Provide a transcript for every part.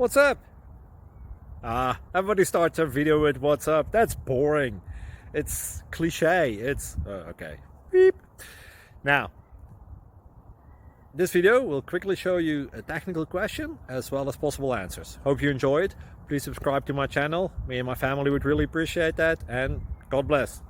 What's up? Everybody starts a video with what's up. That's boring. It's cliche. It's okay. Beep. Now, this video will quickly show you a technical question as well as possible answers. Hope you enjoyed. Please subscribe to my channel. Me and my family would really appreciate that, and God bless.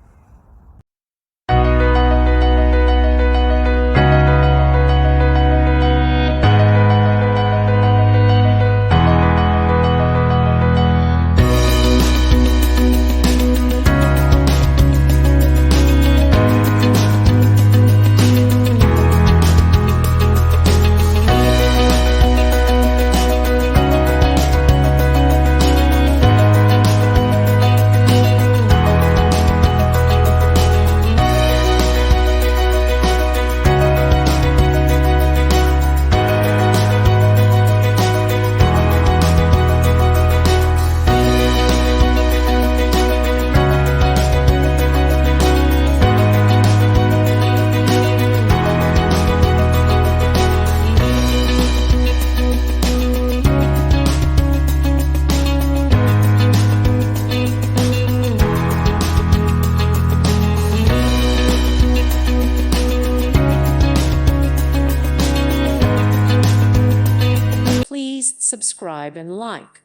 Please subscribe and like.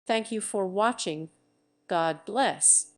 Thank you for watching. God bless.